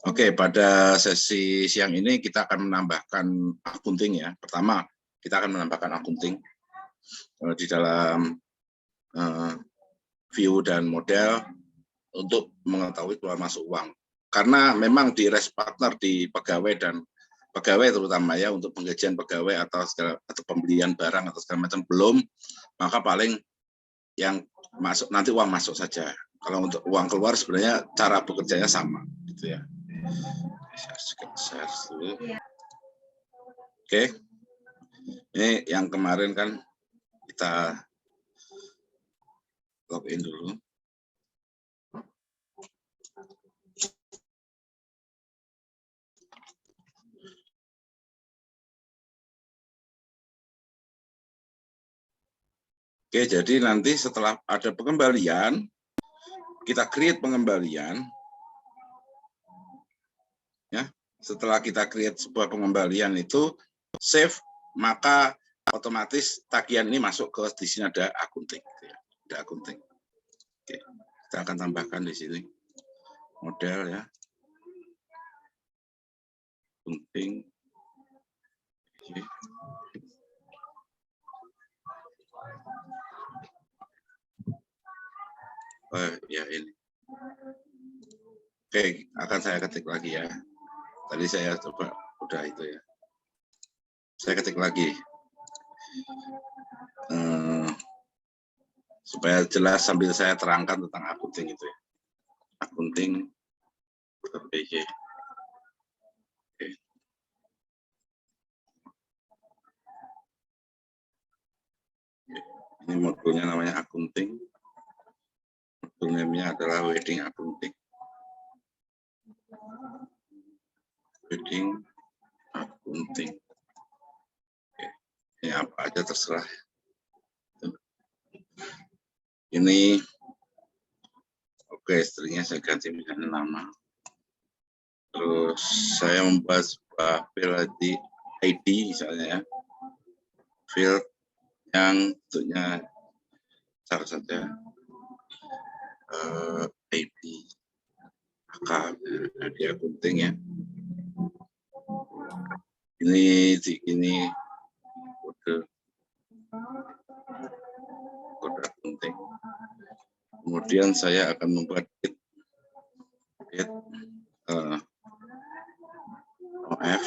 Oke, pada sesi siang ini kita akan menambahkan akunting ya. Pertama, kita akan menambahkan akunting di dalam view dan model untuk mengetahui keluar masuk uang. Karena memang di rest partner di pegawai dan pegawai terutama ya untuk penggajian pegawai atau pembelian barang atau segala macam belum, maka paling yang masuk nanti uang masuk saja. Kalau untuk uang keluar sebenarnya cara bekerjanya sama gitu ya. Oke. Ini yang kemarin kan kita login dulu. Oke, jadi nanti setelah ada pengembalian, kita create pengembalian. Ya, setelah kita create sebuah pengembalian itu save, maka otomatis tagihan ini masuk ke di sini ada akunting. Ada akunting. Oke, kita akan tambahkan di sini model ya. Akunting. Oke. Ya ini. Oke, akan saya ketik lagi ya. Tadi saya coba udah itu ya. Saya ketik lagi. Supaya jelas sambil saya terangkan tentang akunting itu ya. Akunting PJ. Oke. Ini modulnya namanya akunting. Modulnya adalah wedding akunting. Wedding akunting. Oke. Ini apa aja terserah. Ini oke, stringnya saya ganti misalnya nama. Terus saya membuat sebuah field ID misalnya ya. Field yang bentuknya besar saja. ID AK di akunting ya. Ini kode akunting. Kemudian saya akan membuat OF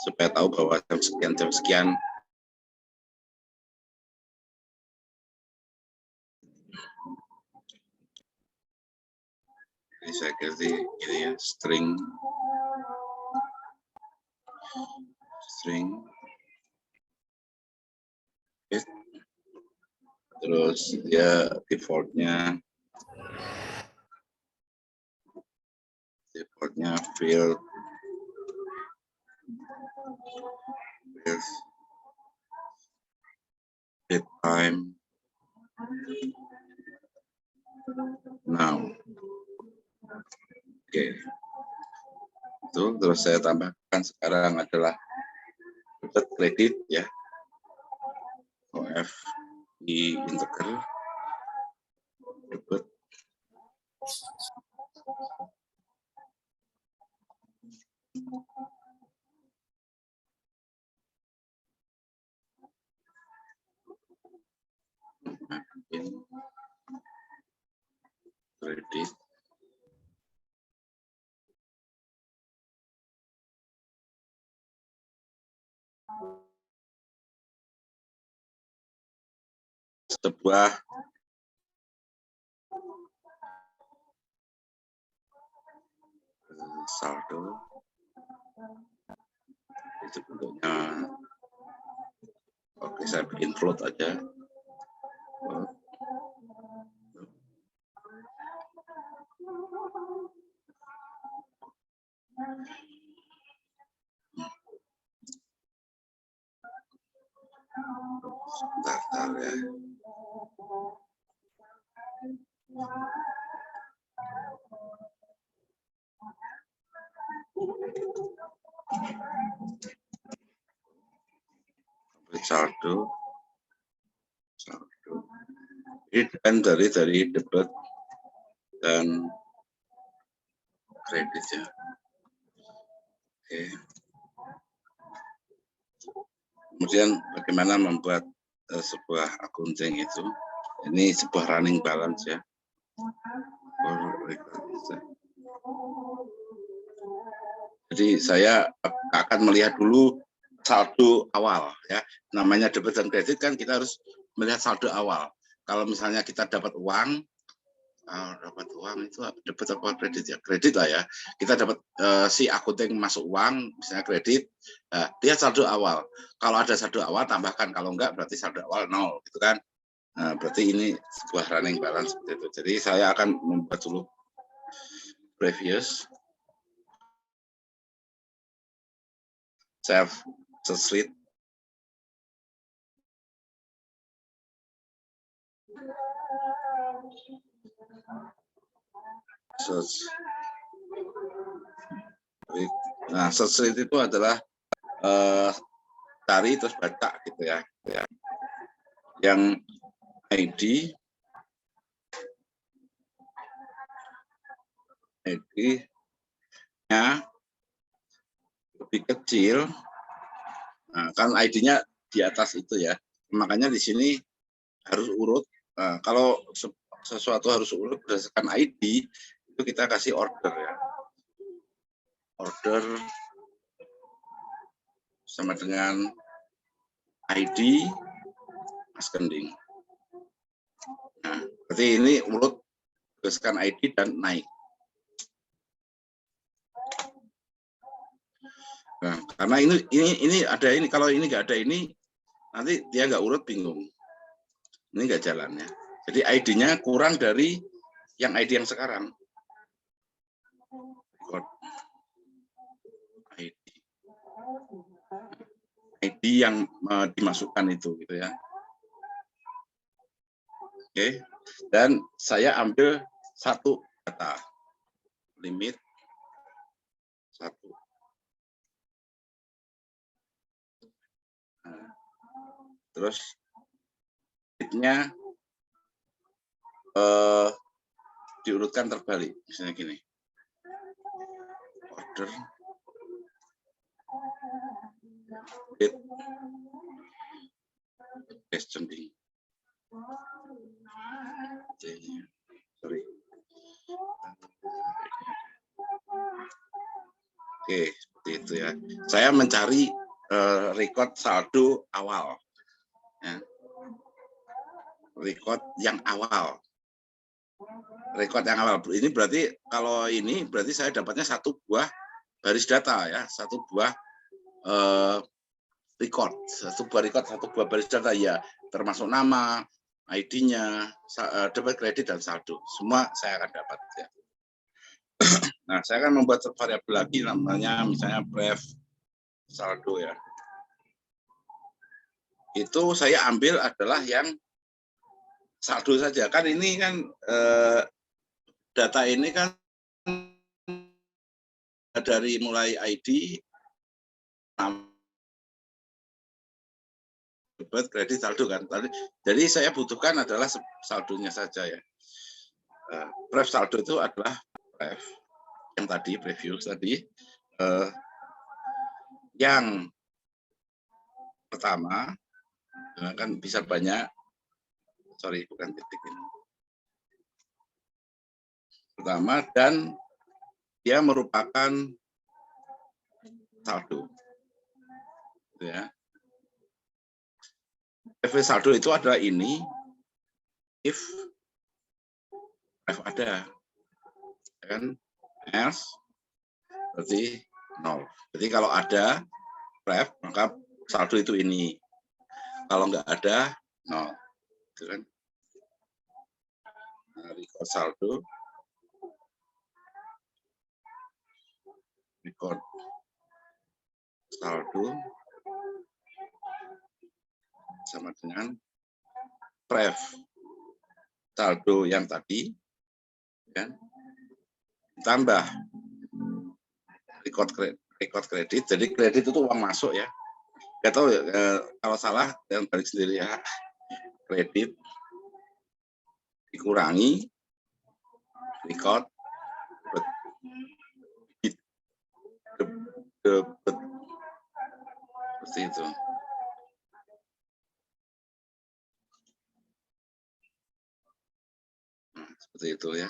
supaya tahu bahwa jam sekian ini saya ganti ini ya, string okay. Terus dia defaultnya field date time now. Oke. Itu terus saya tambahkan sekarang adalah kredit ya. OF di integer debit kredit sebuah saldo itu bentuknya. Oke, saya bikin float aja. Sebentar ya. Dan dari debit dan kredit ya. Oke. Kemudian bagaimana membuat sebuah akunting itu? Ini sebuah running balance ya. Jadi saya akan melihat dulu saldo awal ya. Namanya debit dan kredit kan kita harus melihat saldo awal. Kalau misalnya kita dapat uang itu debit atau kredit ya, kredit lah ya, kita dapat si akunting masuk uang misalnya kredit, dia saldo awal, kalau ada saldo awal tambahkan, kalau enggak berarti saldo awal 0 gitu kan. Nah, berarti ini sebuah running balance seperti itu. Jadi saya akan membuat dulu previous save sheet. Nah, sheet itu adalah cari terus baca gitu ya. Yang ID-nya lebih kecil, nah, kan ID-nya di atas itu ya. Makanya di sini harus urut. Nah, kalau sesuatu harus urut berdasarkan ID, itu kita kasih order ya. Order sama dengan ID ascending. Nah, berarti ini urut berdasarkan ID dan naik. Nah, karena ini ada ini, kalau ini nggak ada ini, nanti dia nggak urut, bingung. Ini nggak jalan ya. Jadi ID-nya kurang dari yang ID yang sekarang. ID yang dimasukkan itu gitu ya. Oke. Dan saya ambil satu data. Limit 1. Nah, terus limitnya diurutkan terbalik, misalnya gini. Order bid descending. Sorry. Oke, seperti itu ya. Saya mencari record saldo awal. Ya. Record yang awal. Record yang awal. Ini berarti kalau ini berarti saya dapatnya satu buah baris data ya, satu buah record, satu buah baris data ya, termasuk nama, ID-nya, debit, kredit dan saldo. Semua saya akan dapat ya. Nah, saya akan membuat variabel lagi namanya misalnya pref saldo ya. Itu saya ambil adalah yang saldo saja. Kan ini kan data ini kan dari mulai ID, debit, kredit, saldo kan. Jadi saya butuhkan adalah saldonya saja ya. Pref saldo itu adalah pref yang tadi preview tadi. Yang pertama kan bisa banyak. Sorry, bukan titik ini. Pertama, dan dia merupakan saldo. Ya. If saldo itu adalah ini, if ada, kan, else, berarti 0. Jadi kalau ada ref, maka saldo itu ini. Kalau nggak ada, 0. Itu kan. Nah, record saldo. Record saldo sama dengan pref saldo yang tadi, kan, tambah record kredit. Jadi kredit itu uang masuk ya. Nggak tahu ya, kalau salah yang balik sendiri ya. Kredit dikurangi record debit seperti itu. Nah, seperti itu ya.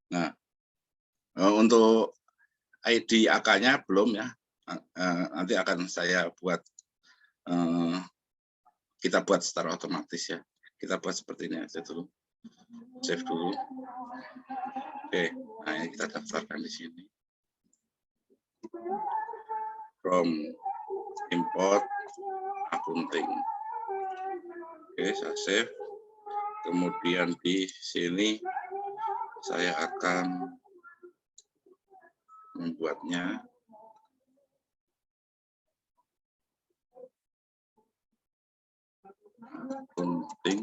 Nah, untuk ID AK-nya belum ya. Nanti akan saya buat, kita buat secara otomatis ya. Kita buat seperti ini aja dulu. Save dulu. Oke, nah ini kita daftarkan di sini. From import accounting. Oke, saya save. Kemudian di sini saya akan membuatnya accounting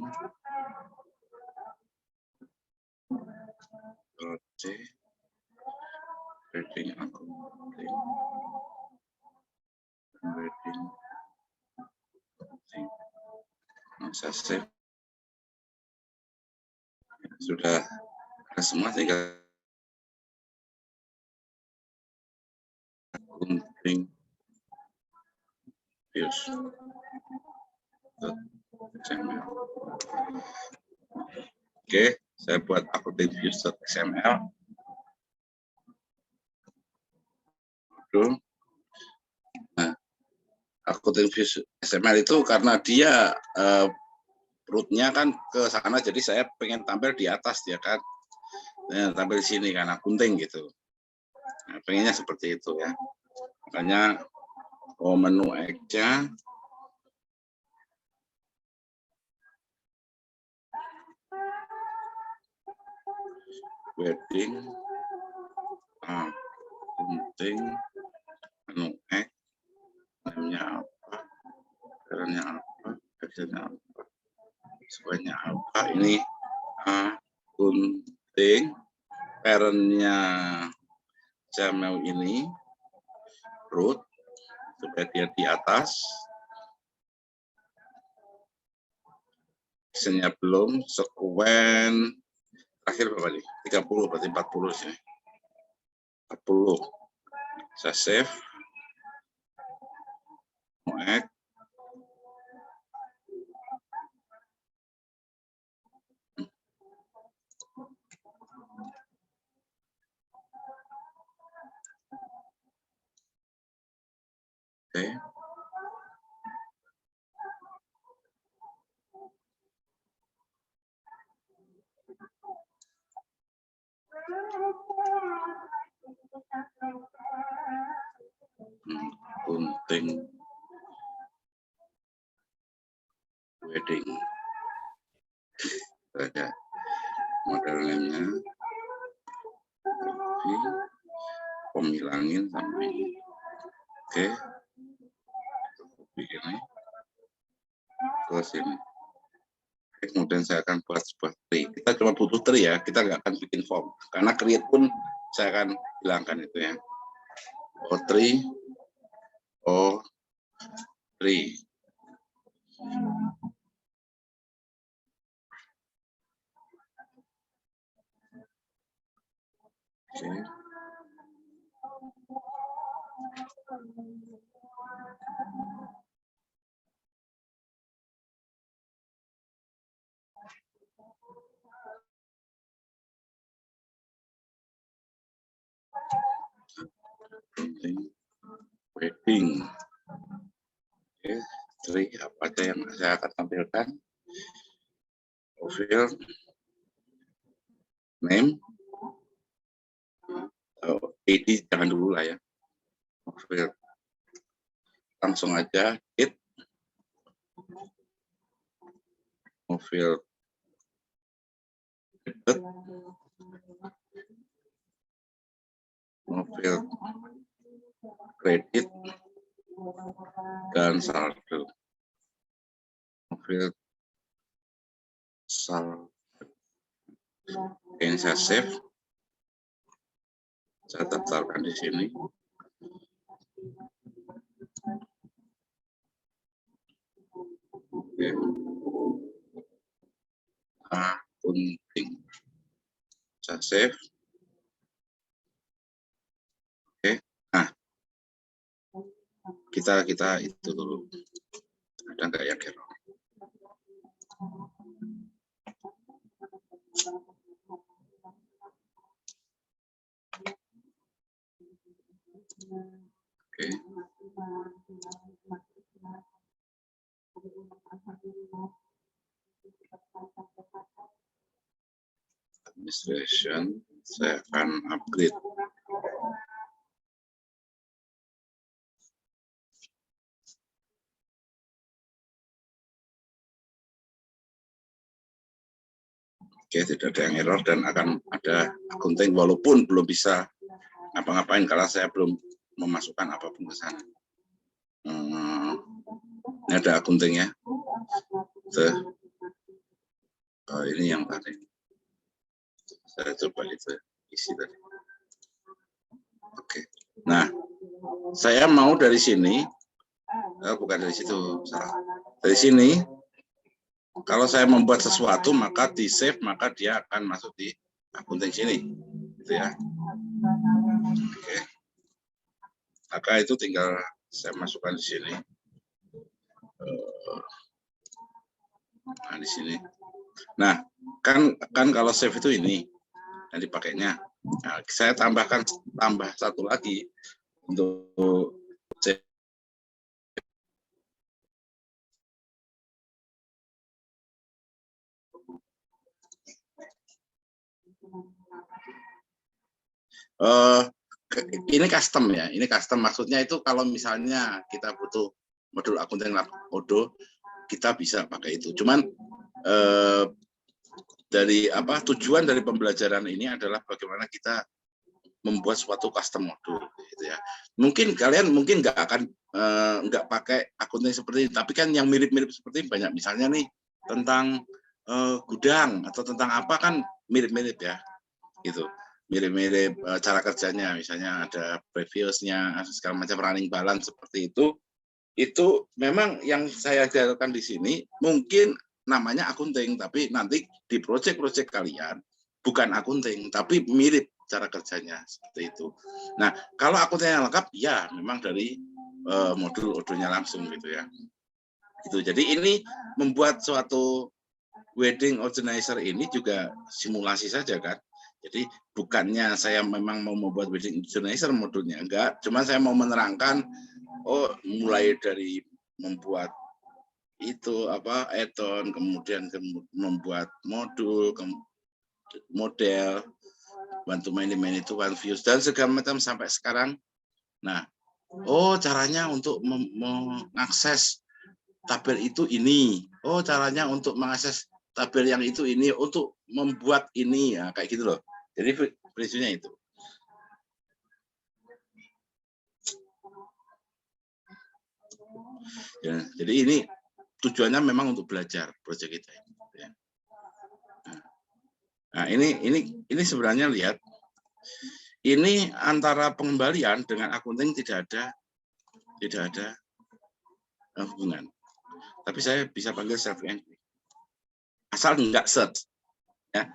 trading accounting saya save. Sudah ada semua, tinggal accounting views. Oke, saya buat accounting views.xml. Nah, accounting views XML itu karena dia rootnya kan ke sana, jadi saya pengen tampil di atas dia kan, tampil di sini kan accounting gitu. Nah, pengennya seperti itu ya. Makanya menu X-nya wedding accounting menu X, namanya apa, caranya apa, actionnya apa, semuanya apa. Ini accounting, parentnya Gmail ini root supaya dia di atas. Isinya belum, sekuen terakhir berapa nih? 30 berarti 40 sih. 40. Saya save. Oke. Gunting wedding. Ada modelnya. Pemilangin sampai ini. Oke. Begini. Ke sini. Kemudian saya akan buat sebuah tree. Kita cuma butuh tree ya, kita nggak akan bikin form. Karena create pun saya akan hilangkan itu ya. Tree. Oke. Wedding. Oke, tree apa aja yang saya akan tampilkan? Profile, name, ID jangan dulu lah ya. Profile. Langsung aja it, profile, debit, profile, kredit, dan saldo. Profile, saldo. Ini saya save. Saya daftarkan di sini. akunting. Saya save. Oke. Nah, kita itu dulu. Ada nggak ya error? Oke. Administration, saya akan upgrade. Oke, tidak ada yang error dan akan ada akunting walaupun belum bisa ngapa-ngapain karena saya belum memasukkan apapun ke sana. Ini ada akuntingnya. Ini yang tadi. Saya coba itu isi tadi. Oke. Nah, saya mau dari sini, bukan dari situ, salah. Dari sini, kalau saya membuat sesuatu maka di save, maka dia akan masuk di akunting sini, gitu ya. Oke. Maka itu tinggal saya masukkan di sini. Nah, di sini. Nah, kan kalau save itu ini yang dipakainya. Nah, saya tambah satu lagi untuk save. Ini custom ya. Ini custom maksudnya itu kalau misalnya kita butuh modul akunting Odoo, kita bisa pakai itu. Cuman dari tujuan dari pembelajaran ini adalah bagaimana kita membuat suatu custom modul, gitu ya. Mungkin kalian nggak akan nggak pakai akunting seperti ini, tapi kan yang mirip-mirip seperti ini banyak. Misalnya nih tentang gudang atau tentang apa kan mirip-mirip ya, gitu. Mirip-mirip cara kerjanya, misalnya ada previousnya, segala macam running balance seperti itu memang yang saya ajarkan di sini mungkin namanya akunting, tapi nanti di proyek-proyek kalian bukan akunting, tapi mirip cara kerjanya seperti itu. Nah, kalau akunting yang lengkap, ya memang dari modul Odoo-nya langsung gitu ya. Itu. Jadi ini membuat suatu wedding organizer ini juga simulasi saja kan. Jadi bukannya saya memang mau membuat wedding organizer modulnya, enggak. Cuma saya mau menerangkan, mulai dari membuat itu add-on, kemudian membuat modul, model, bantu main itu one views dan segala macam sampai sekarang. Nah, caranya untuk mengakses tabel itu ini. Caranya untuk mengakses tabel yang itu ini, untuk membuat ini ya, kayak gitu loh. Jadi prinsipnya itu. Ya, jadi ini tujuannya memang untuk belajar proyek kita. Ya. Nah, ini sebenarnya lihat, ini antara pengembalian dengan akunting tidak ada hubungan. Tapi saya bisa panggil self entry. Asal nggak search. Ya.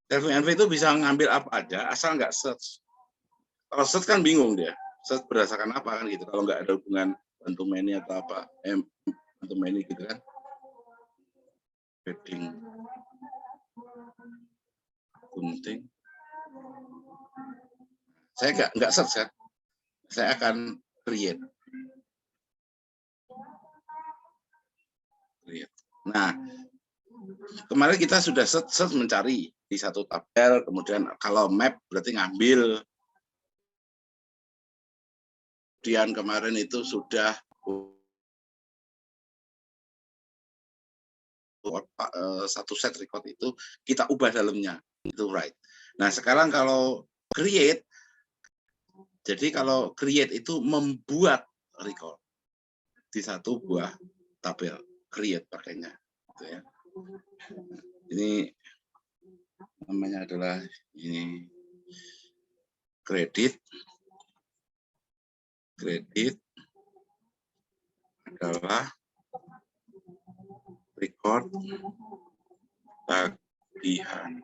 Self entry itu bisa ngambil apa aja, asal nggak search. Kalau search kan bingung dia. Search berdasarkan apa kan gitu. Kalau nggak ada hubungan bantu meni atau apa, bantu meni gitu kan. Wedding akunting. Saya nggak search kan. Saya akan create. Nah, kemarin kita sudah search mencari di satu tabel, kemudian kalau map berarti ngambil. Kemudian kemarin itu sudah satu set record itu kita ubah dalamnya, itu right. Nah, sekarang kalau create, jadi kalau create itu membuat record di satu buah tabel, create pakainya, gitu ya. Ini namanya adalah ini kredit adalah record bagi tagihan.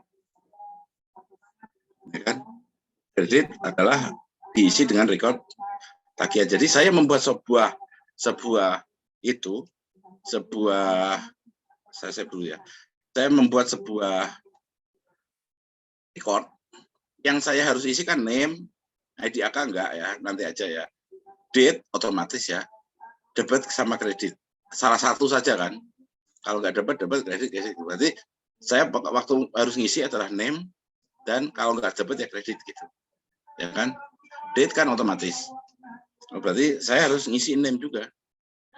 Ya kan? Kredit adalah diisi dengan record tagihan. Jadi saya membuat sebuah saya dulu ya. Saya membuat sebuah record yang saya harus isi kan name, ID AK enggak ya, nanti aja ya. Date otomatis ya. Debit sama kredit. Salah satu saja kan. Kalau nggak dapat kredit. Berarti saya waktu harus ngisi adalah name, dan kalau nggak dapat ya kredit gitu. Ya kan? Date kan otomatis. Berarti saya harus ngisi name juga.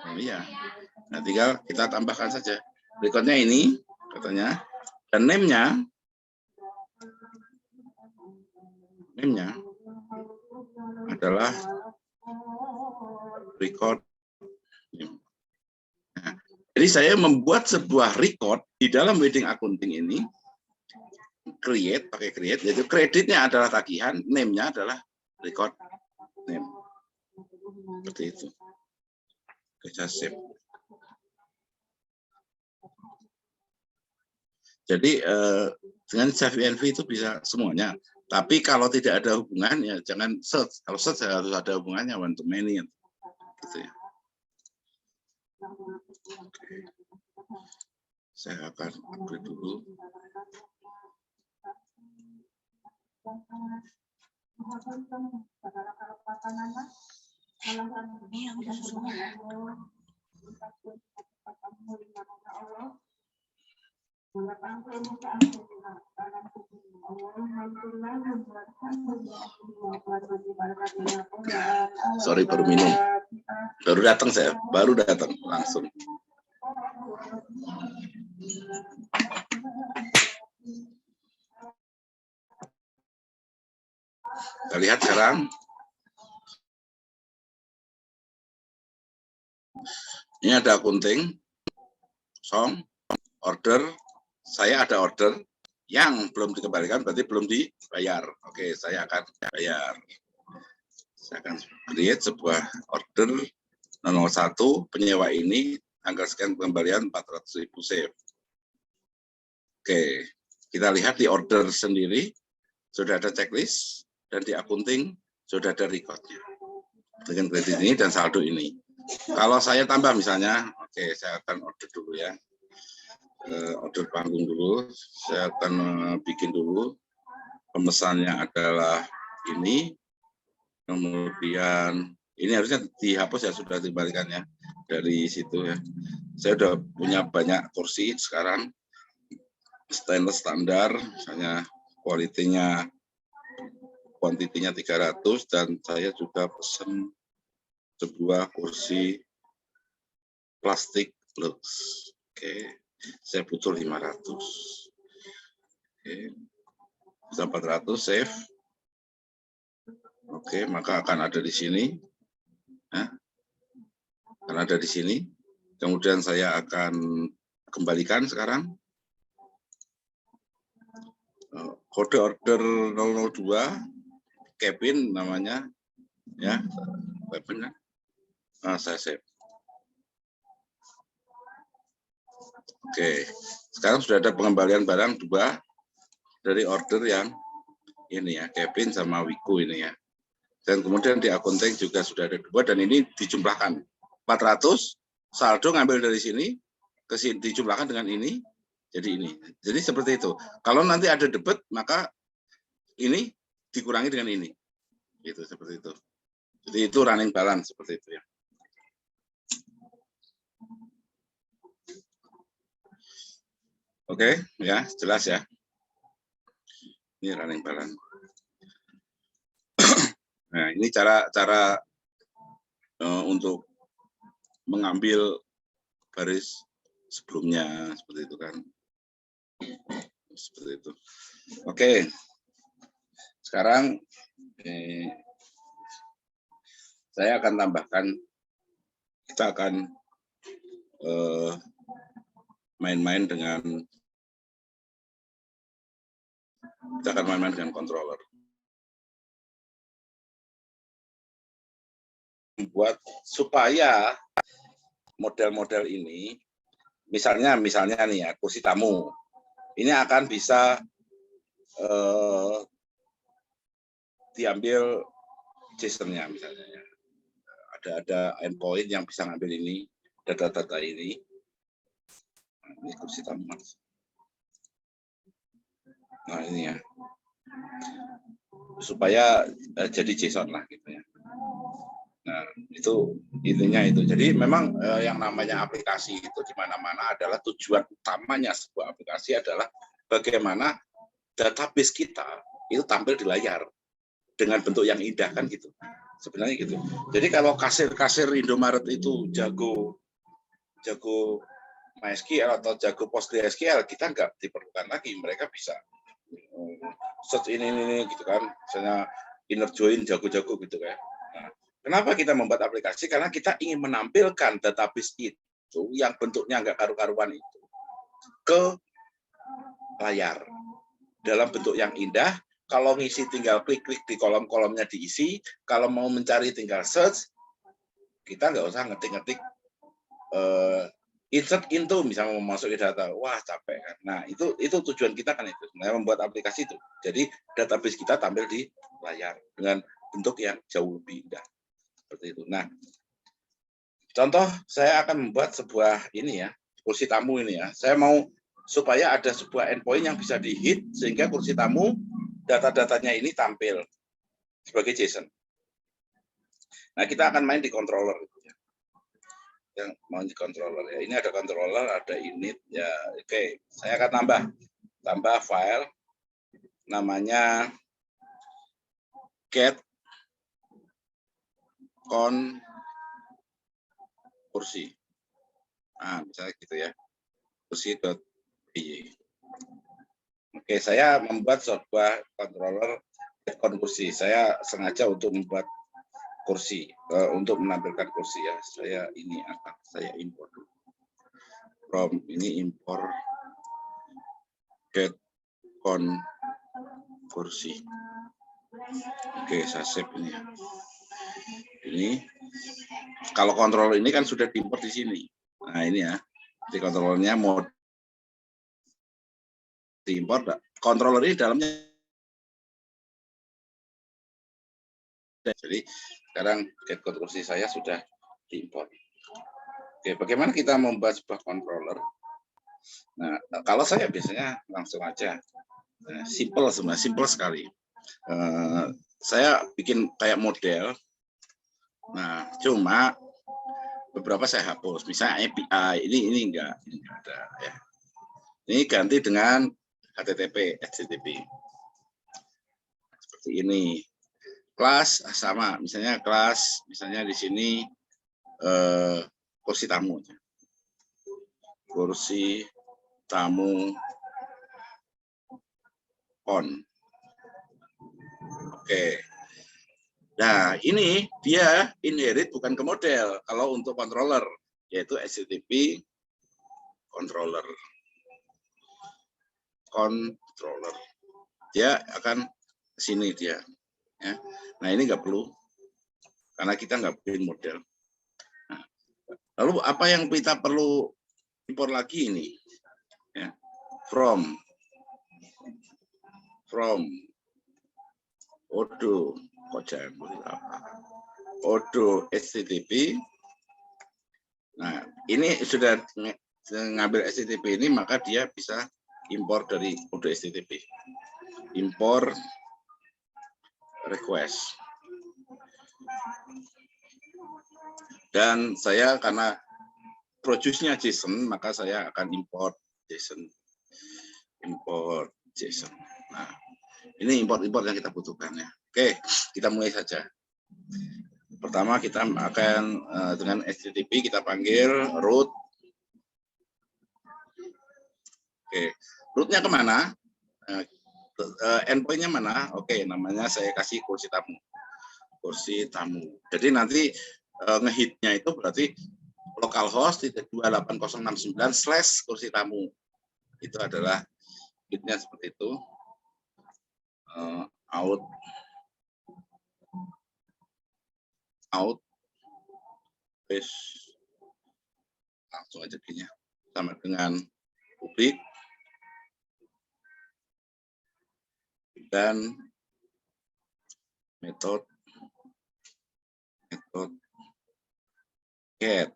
Oh, iya. Nah, tinggal kita tambahkan saja. Recordnya ini katanya, dan name-nya adalah record. Nah, jadi saya membuat sebuah record di dalam wedding accounting ini, pakai create, yaitu kreditnya adalah tagihan, name-nya adalah record name. Seperti itu. Bisa save. Jadi dengan save INV itu bisa semuanya. Tapi kalau tidak ada hubungan ya jangan search. Kalau search harus ada hubungannya one to many gitu ya. Oke. Saya akan upgrade dulu. Sorry, baru minum. Baru datang saya, langsung. Kita lihat sekarang. Ini ada accounting, song, order. Saya ada order yang belum dikembalikan, berarti belum dibayar. Oke, saya akan bayar. Saya akan create sebuah order 001 penyewa ini, tanggal sekian pengembalian 400.000 save. Oke, kita lihat di order sendiri sudah ada checklist, dan di accounting sudah ada recordnya dengan kredit ini dan saldo ini. Kalau saya tambah misalnya, oke, saya akan order dulu ya. Order panggung dulu, saya akan bikin dulu. Pemesannya adalah ini, kemudian ini harusnya dihapus ya, sudah dikembalikannya dari situ ya. Saya sudah punya banyak kursi sekarang, stainless standar, misalnya kuantitinya 300, dan saya juga pesan sebuah kursi plastik lux. Oke. Saya butuh 500. Oke. Bisa 400, save. Oke, maka akan ada di sini. Nah, akan ada di sini. Kemudian saya akan kembalikan sekarang. Kode order 002, Kevin namanya. Ya, Kevin. Nah, saya save. Oke, sekarang sudah ada pengembalian barang 2 dari order yang ini ya, Kevin sama Wiku ini ya. Dan kemudian di accounting juga sudah ada 2, dan ini dijumlahkan 400, saldo ngambil dari sini, ke sini dijumlahkan dengan ini, jadi ini. Jadi seperti itu. Kalau nanti ada debit, maka ini dikurangi dengan ini. Gitu, seperti itu. Jadi itu running balance seperti itu ya. Oke, ya, jelas ya. Ini running balance. Nah, ini cara untuk mengambil baris sebelumnya, seperti itu kan. Seperti itu. Oke. Sekarang saya akan tambahkan, kita akan main-main dengan controller. Buat supaya model-model ini, misalnya nih ya, kursi tamu. ini akan bisa diambil JSON-nya misalnya. Ada endpoint yang bisa ngambil ini, data-data ini. Ini kursi tamu. Nah ini ya, supaya jadi JSON lah gitu ya. Nah itu intinya itu. Jadi memang yang namanya aplikasi itu di mana-mana adalah tujuan utamanya sebuah aplikasi adalah bagaimana database kita itu tampil di layar dengan bentuk yang indah kan gitu. Sebenarnya gitu. Jadi kalau kasir-kasir Indomaret itu jago MySQL atau jago PostgreSQL, kita nggak diperlukan lagi. Mereka bisa search ini gitu kan, misalnya inner join jago-jago gitu kan. Nah, kenapa kita membuat aplikasi? Karena kita ingin menampilkan database itu yang bentuknya nggak karu-karuan itu ke layar dalam bentuk yang indah. Kalau ngisi tinggal klik-klik di kolom-kolomnya diisi. Kalau mau mencari tinggal search. Kita nggak usah ngetik-ngetik insert into misalnya mau masuk ke data. Wah capek kan. Nah itu tujuan kita kan itu. Sebenarnya membuat aplikasi itu. Jadi database kita tampil di layar dengan bentuk yang jauh lebih indah. Seperti itu. Nah contoh saya akan membuat sebuah ini ya, kursi tamu ini ya. Saya mau supaya ada sebuah endpoint yang bisa di-hit sehingga kursi tamu data-datanya ini tampil sebagai JSON. Nah, kita akan main di controller. Yang mau di controller ya. Ini ada controller, ada init ya. Oke, saya akan tambah file namanya get con kursi. Nah, misalnya gitu ya. Kursi.py. Oke, saya membuat sebuah controller kursi. Saya sengaja untuk membuat kursi, untuk menampilkan kursi ya. Saya import from ini import get con kursi. Oke, saya save ini. Ini kalau controller ini kan sudah diimport di sini. Nah ini ya, di controllernya mau diimport, controller ini dalamnya. Jadi sekarang get kursi saya sudah diimport. Oke, bagaimana kita membuat sebuah controller? Nah, kalau saya biasanya langsung aja, simple sekali. Saya bikin kayak model. Nah, cuma beberapa saya hapus. Misalnya API ini enggak ada ya. Ini ganti dengan HTTP. Seperti ini. Kelas sama, misalnya kelas, misalnya di sini kursi tamu. Kursi tamu on. Oke. Nah, ini dia inherit bukan ke model. Kalau untuk controller, yaitu HTTP controller. Dia akan ke sini dia. Ya. Nah, ini nggak perlu. Karena kita nggak bikin model. Nah, lalu apa yang kita perlu import lagi ini? Ya. From Odo HTTP. Nah, ini sudah ngambil HTTP ini, maka dia bisa import dari Odo HTTP. Import request. Dan saya karena produce-nya JSON, maka saya akan import JSON. Nah, ini import yang kita butuhkan ya. Oke, kita mulai saja. Pertama kita akan dengan HTTP kita panggil root. Oke, rootnya kemana? Endpointnya mana? Oke, namanya saya kasih kursi tamu. Jadi nanti ngehitnya itu berarti localhost 28069/kursi tamu. Itu adalah hitnya seperti itu. Out space langsung aja gini sama dengan publik dan metode get.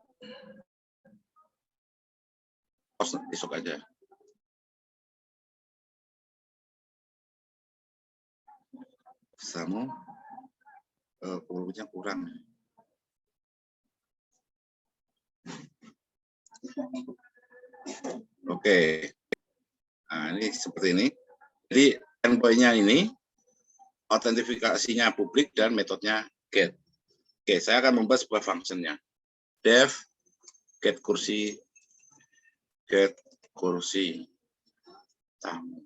Besok aja. Kamu pelurunya kurang. Oke. Nah, ini seperti ini. Jadi endpoint-nya ini autentifikasinya publik dan metodenya get. Oke, saya akan membuat sebuah functionnya. Def get kursi tamu.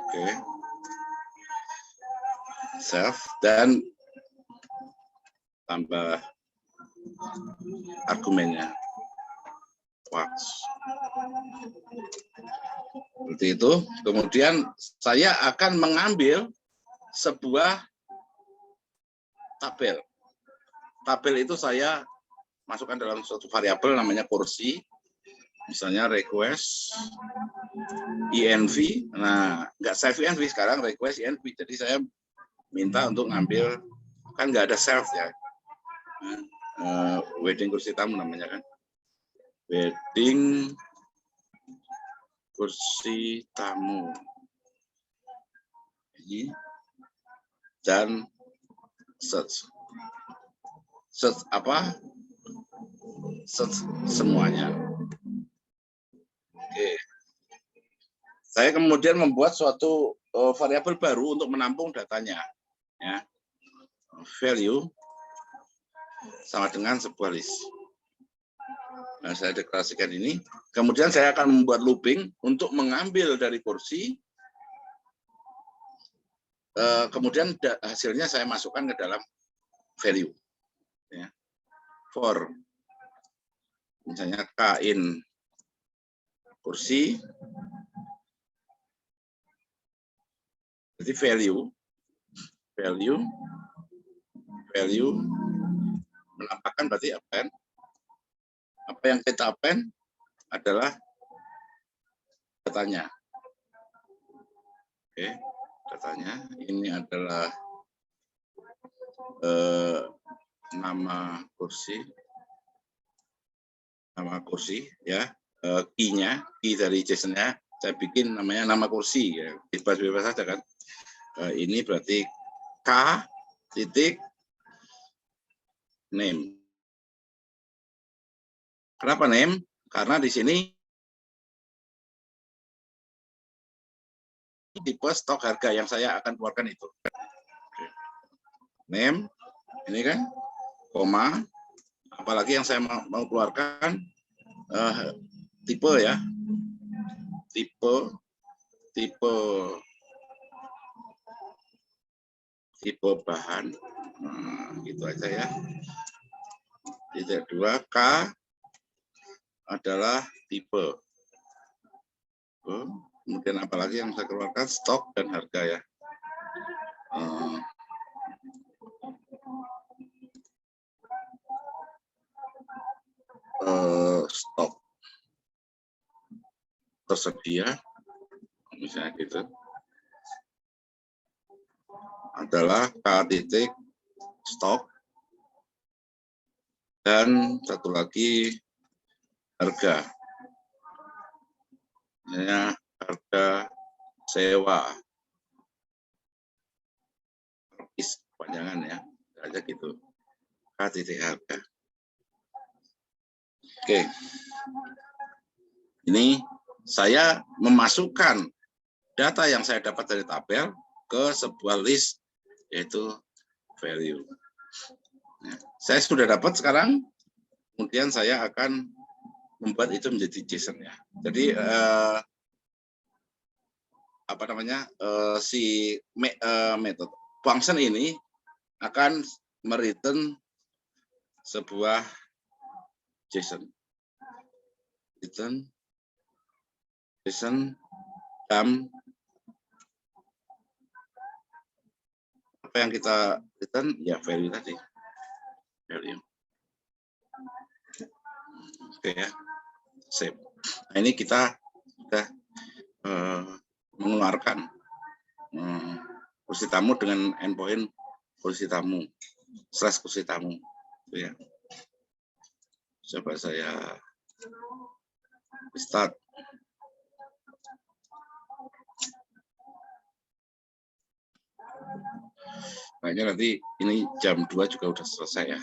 Oke. Self dan tambah argumennya. Seperti itu. Kemudian saya akan mengambil sebuah tabel. Tabel itu saya masukkan dalam suatu variabel namanya kursi. Misalnya request env. Nah, nggak save env sekarang, request env. Jadi saya minta untuk ngambil, kan nggak ada self ya. Wedding kursi tamu namanya kan. Wedding kursi tamu. Ini dan search apa? Search semuanya. Oke. Saya kemudian membuat suatu variabel baru untuk menampung datanya. Ya. Value sama dengan sebuah list. Nah, saya deklarasikan ini. Kemudian saya akan membuat looping untuk mengambil dari kursi. Kemudian hasilnya saya masukkan ke dalam value. Ya. For misalnya kain kursi. Jadi value menampakkan berarti append. Apa yang kita append adalah datanya. Oke, datanya ini adalah nama kursi ya, key dari JSON-nya saya bikin namanya nama kursi ya, bebas saja kan. Ini berarti k titik name. Kenapa name? Karena di sini tipe stok harga yang saya akan keluarkan itu. Name, ini kan, koma, apalagi yang saya mau keluarkan tipe ya, tipe bahan, gitu aja ya. Titik 2 K adalah tipe. Kemudian apalagi yang saya keluarkan stok dan harga ya. Stok tersedia misalnya gitu adalah K titik stok dan satu lagi harga, misalnya harga sewa, panjangan ya, aja gitu, K titik harga. Oke, ini saya memasukkan data yang saya dapat dari tabel ke sebuah list yaitu value. Nah, saya sudah dapat sekarang, kemudian saya akan membuat itu menjadi JSON ya. Jadi apa namanya, si metode function ini akan mereturn sebuah JSON. Return JSON dan apa yang kita return ya value tadi. Value. Oke ya. Save. Nah, ini kita sudah mengeluarkan kursi tamu dengan endpoint kursi tamu / kursi tamu, ya. Coba saya start. Kayaknya nanti ini jam 2 juga udah selesai ya.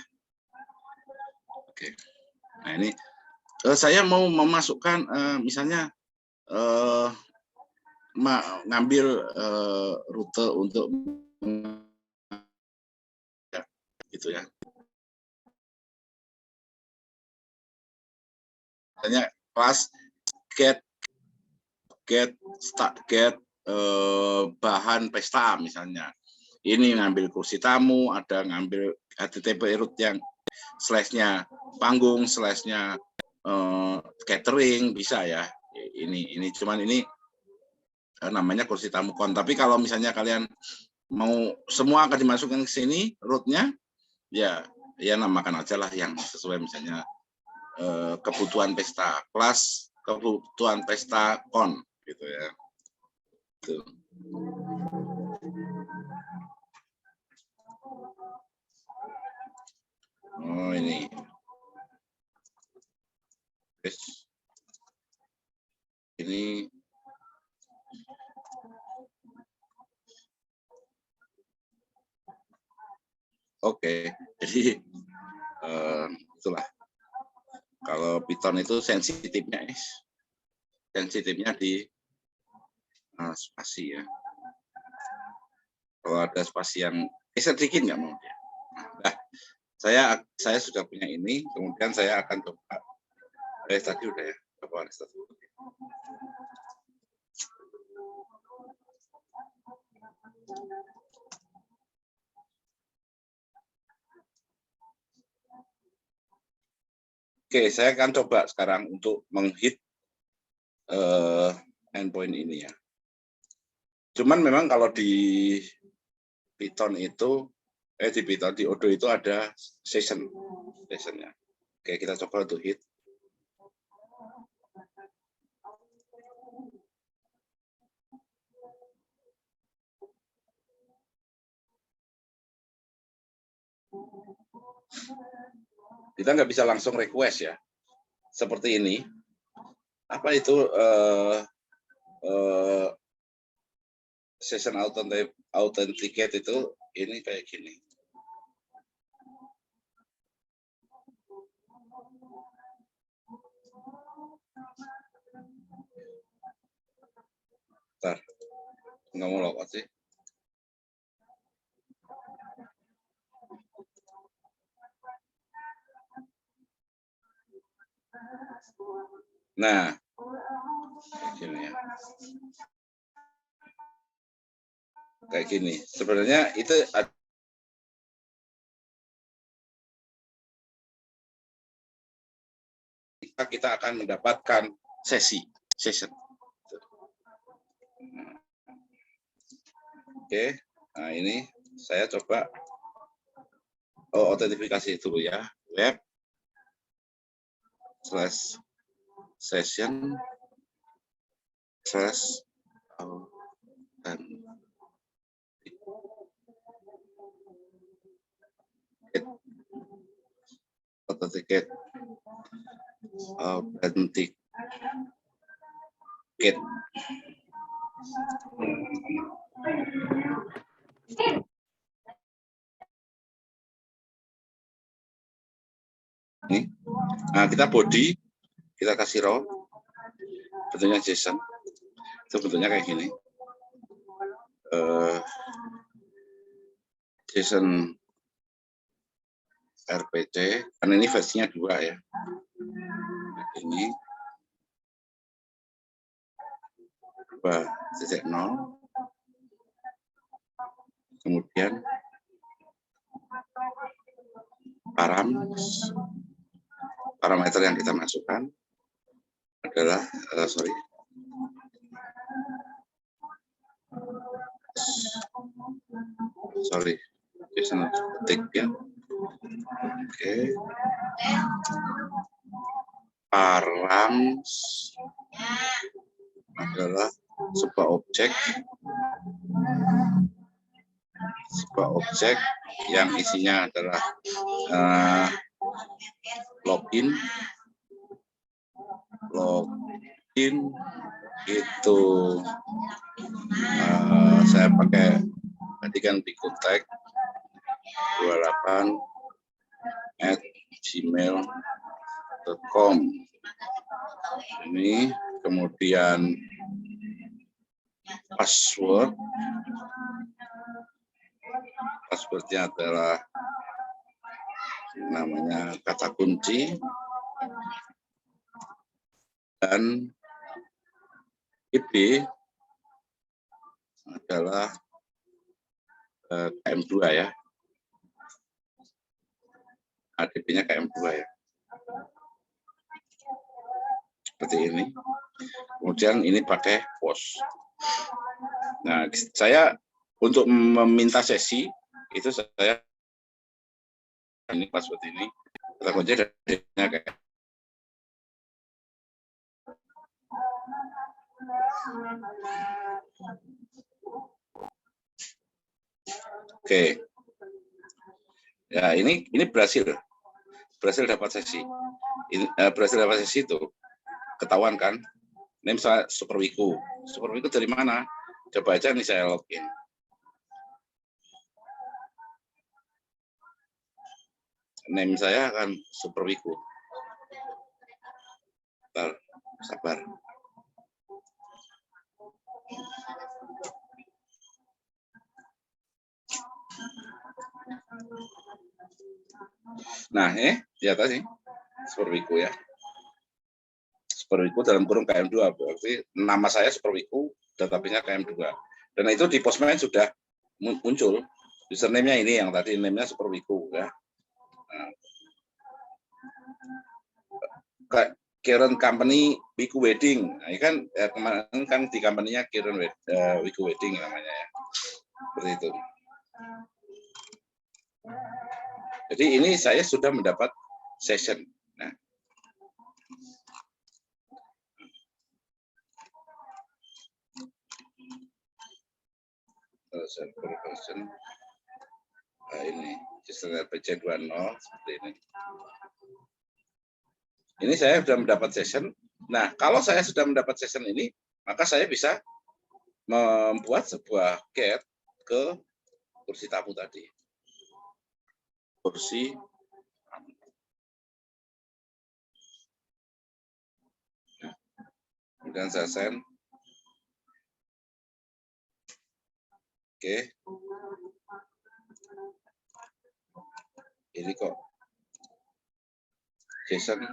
Oke. Nah ini saya mau memasukkan misalnya ngambil rute untuk gitu ya. Misalnya kelas get bahan pesta misalnya. Ini ngambil kursi tamu, ada ngambil HTTP root yang /nya panggung, /nya catering, bisa ya. Ini cuman ini namanya kursi tamu kon. Tapi kalau misalnya kalian mau semua akan dimasukkan ke sini rootnya, ya namakan aja lah yang sesuai, misalnya kebutuhan pesta kelas, kebutuhan pesta kon gitu ya. Tuh. Oh ini. Ini oke. Jadi itulah. Kalau Python itu sensitifnya di spasi ya. Kalau ada spasi yang sedikit nggak mau dia. Nah, saya sudah punya ini, kemudian saya akan coba. Tadi udah ya, coba restart. Oke, saya akan coba sekarang untuk menghit endpoint ini ya. Cuman memang kalau di Python itu, di Odoo itu ada sessionnya. Oke, kita coba untuk hit. Kita nggak bisa langsung request ya, seperti ini. Apa itu session authenticate itu ini kayak gini. Bentar, nggak mau logout sih. Nah, gini ya. Kayak gini. Sebenarnya itu kita akan mendapatkan session. Oke, nah ini saya coba autentifikasi dulu ya, web /session authenticate ini. Nah, kita body, kita kasih raw, bentuknya JSON, itu bentuknya kayak gini. JSON RPC, karena ini versinya 2 ya. Ini 2.0, kemudian parameter yang kita masukkan adalah JSON ketik ya. Oke. Params adalah sebuah objek sebuah objek yang isinya adalah login itu saya pakai tadi kan bikutek 28@gmail.com ini, kemudian passwordnya adalah namanya kata kunci, dan IP adalah KM2 ya. ADP-nya KM2 ya. Seperti ini. Kemudian ini pakai pos. Nah, saya untuk meminta sesi itu saya ini password ini kata kunci dan kayak oke. Ya, ini berhasil dapat sesi. Berhasil dapat sesi itu ketahuan kan? Name saya Superwiku. Superwiku dari mana? Coba aja nih saya login. Name saya akan Superwiku. Sabar. Nah, di atas nih Superwiku ya. Superwiku dalam kurung KM2, berarti nama saya Superwiku, database-nya KM2. Dan itu di Postman sudah muncul. Username-nya ini yang tadi name-nya Superwiku ya. Nah, current company Wiku Wedding. Nah, ini kan kemarin kan di company-nya current Wiku Wedding namanya ya. Seperti itu. Jadi ini saya sudah mendapat session. Nah, version. Nah, ini sistem PC20 seperti ini. Ini saya sudah mendapat session. Nah, kalau saya sudah mendapat session ini, maka saya bisa membuat sebuah get ke kursi tamu tadi. Kursi nah, kemudian saya send. Oke. Ini kok JSON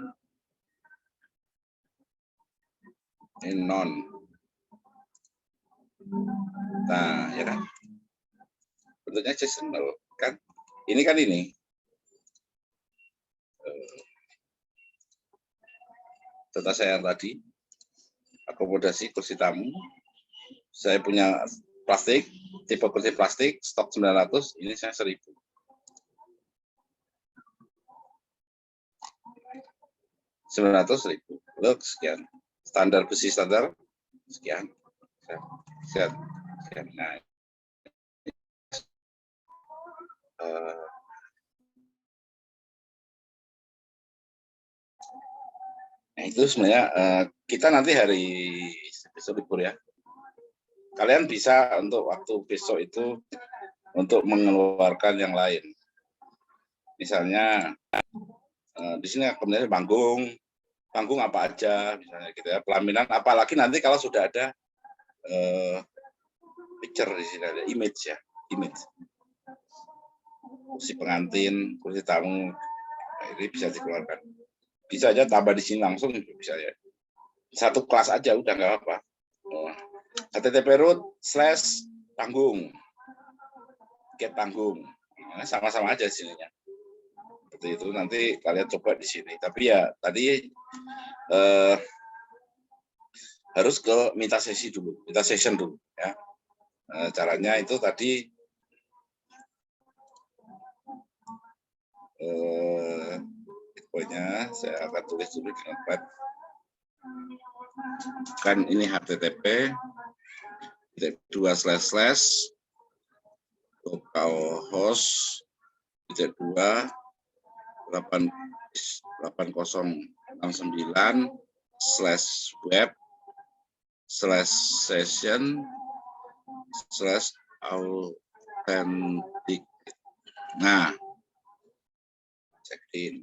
ini non. Nah, ya kan? Bentuknya JSON kan? Ini kan ini. Data saya yang tadi, akomodasi kursi tamu. Saya punya plastik, tipe kursi plastik, stok 900, ini saya 1000. 900.000. Look, sekian. Standar besi standar, sekian. Sekian. Nah, nah, itu sebenarnya kita nanti hari besok libur ya. Kalian bisa untuk waktu besok itu untuk mengeluarkan yang lain. Misalnya di sini kemudian panggung apa aja, misalnya gitu ya, pelaminan. Apalagi nanti kalau sudah ada picture di sini ada image ya, image. Kursi pengantin, kursi tamu, nah, ini bisa dikeluarkan. Bisa aja tambah di sini langsung bisa ya. Satu kelas aja udah nggak apa-apa. http://panggung, get panggung, sama-sama aja sininya. Seperti itu nanti kalian coba di sini. Tapi ya tadi harus ke minta sesi dulu, minta session dulu ya. Caranya itu tadi pokoknya saya akan tulis dulu di notepad. Kan ini http:// localhost 2.8069/session/authentic. Nah, check in.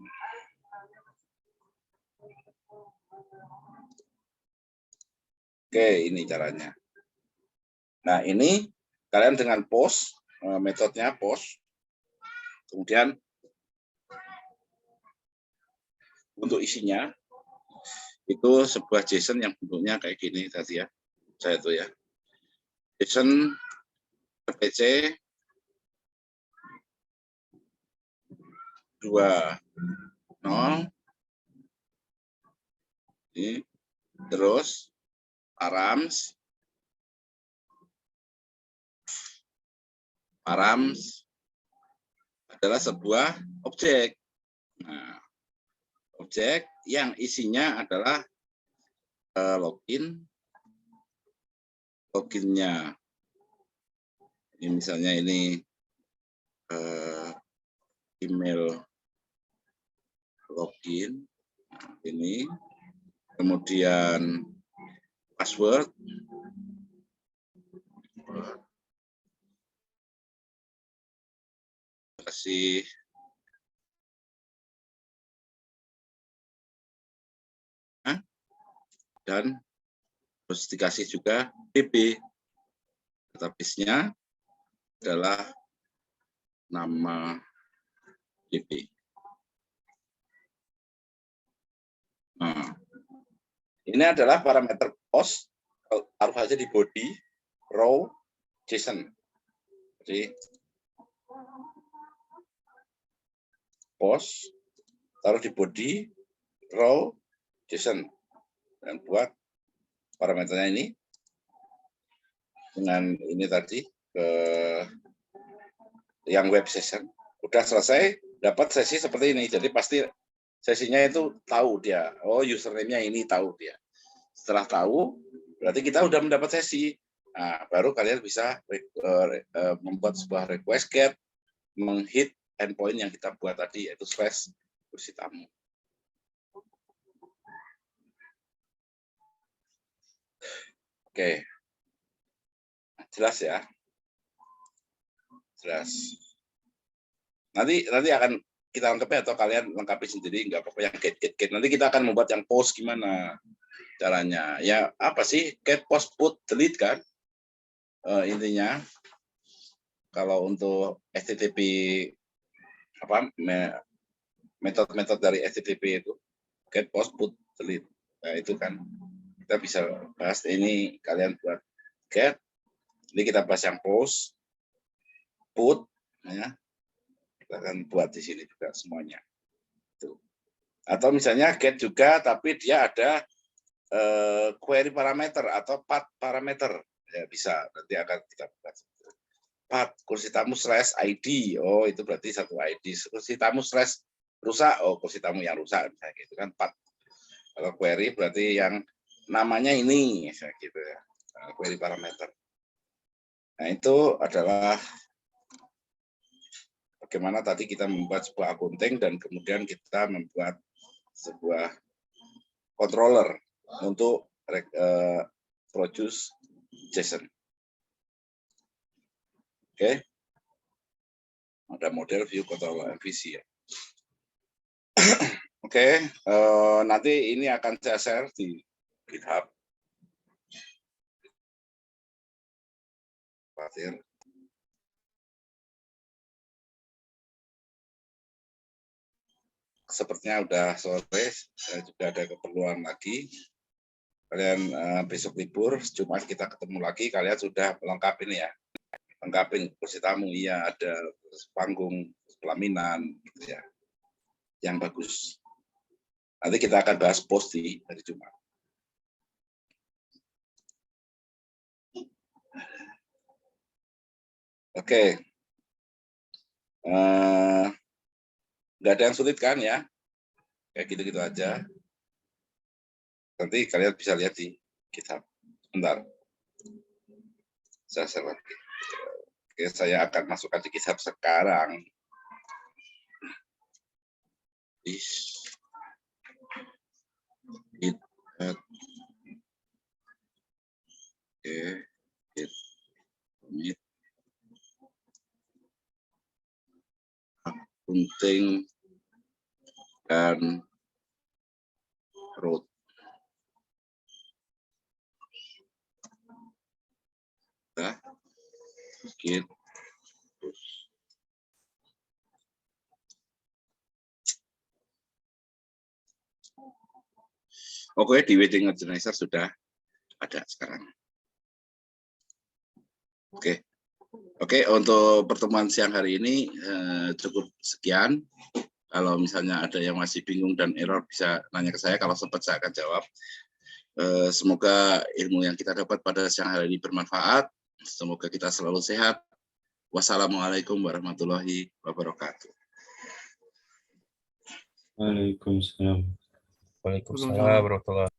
Oke, ini caranya. Nah, ini kalian dengan post, metodenya post. Kemudian untuk isinya itu sebuah JSON yang bentuknya kayak gini tadi ya. Saya itu ya. JSON RPC 2.0 ini terus params adalah sebuah objek. Nah, objek yang isinya adalah loginnya. Ini misalnya ini email login, nah, ini kemudian password, kasih dan harus dikasih juga DB, database-nya adalah nama DB. Nah, ini adalah parameter post, taruh saja di body, row, JSON. Jadi post, taruh di body, row, JSON, dan buat parameternya ini dengan ini tadi ke yang web session. Udah selesai, dapat sesi seperti ini. Jadi pasti sesinya itu tahu dia. Oh, username-nya ini tahu dia. Setelah tahu, berarti kita udah mendapat sesi. Nah, baru kalian bisa membuat sebuah request get, menghit endpoint yang kita buat tadi, yaitu /kursi tamu. Oke. Jelas ya? Jelas. Nanti akan kita lengkapi atau kalian lengkapi sendiri, nggak apa-apa yang get. Nanti kita akan membuat yang post gimana caranya. Ya apa sih get, post, put, delete kan? Intinya kalau untuk HTTP apa metode dari HTTP itu get, post, put, delete. Nah, itu kan kita bisa bahas ini, kalian buat get. Ini kita bahas yang post, put, ya. Kita akan buat di sini juga semuanya. Tuh. Atau misalnya get juga, tapi dia ada query parameter atau path parameter, ya bisa. Nanti akan kita buat. Path kursi tamu /ID, oh itu berarti satu ID. Kursi tamu /rusak, oh kursi tamu yang rusak, misalnya gitu kan path. Kalau query berarti yang namanya ini, misalnya gitu ya. Query parameter. Nah itu adalah bagaimana tadi kita membuat sebuah accounting dan kemudian kita membuat sebuah controller untuk produce JSON. Oke. Ada model view controller MVC ya. Oke, nanti ini akan saya share di GitHub. Sepertinya udah sore, saya juga ada keperluan lagi. Kalian besok libur, Jumat kita ketemu lagi, kalian sudah melengkapi ini ya. Lengkapin kursi tamu, iya ada panggung, pelaminan, gitu ya. Yang bagus. Nanti kita akan bahas post di hari Jumat. Oke. Nggak ada yang sulit kan ya? Kayak gitu-gitu aja. Nanti kalian bisa lihat di GitHub. Bentar. Saya share lagi. Oke, saya akan masukkan di GitHub sekarang. GitHub. Oke, git penting dan root. Nah, git. Oke, di wedding organizer sudah ada sekarang. Oke, untuk pertemuan siang hari ini cukup sekian. Kalau misalnya ada yang masih bingung dan error bisa nanya ke saya, kalau sempat saya akan jawab. Semoga ilmu yang kita dapat pada siang hari ini bermanfaat. Semoga kita selalu sehat. Wassalamualaikum warahmatullahi wabarakatuh. Waalaikumsalam. Waalaikumsalam warahmatullahi wabarakatuh.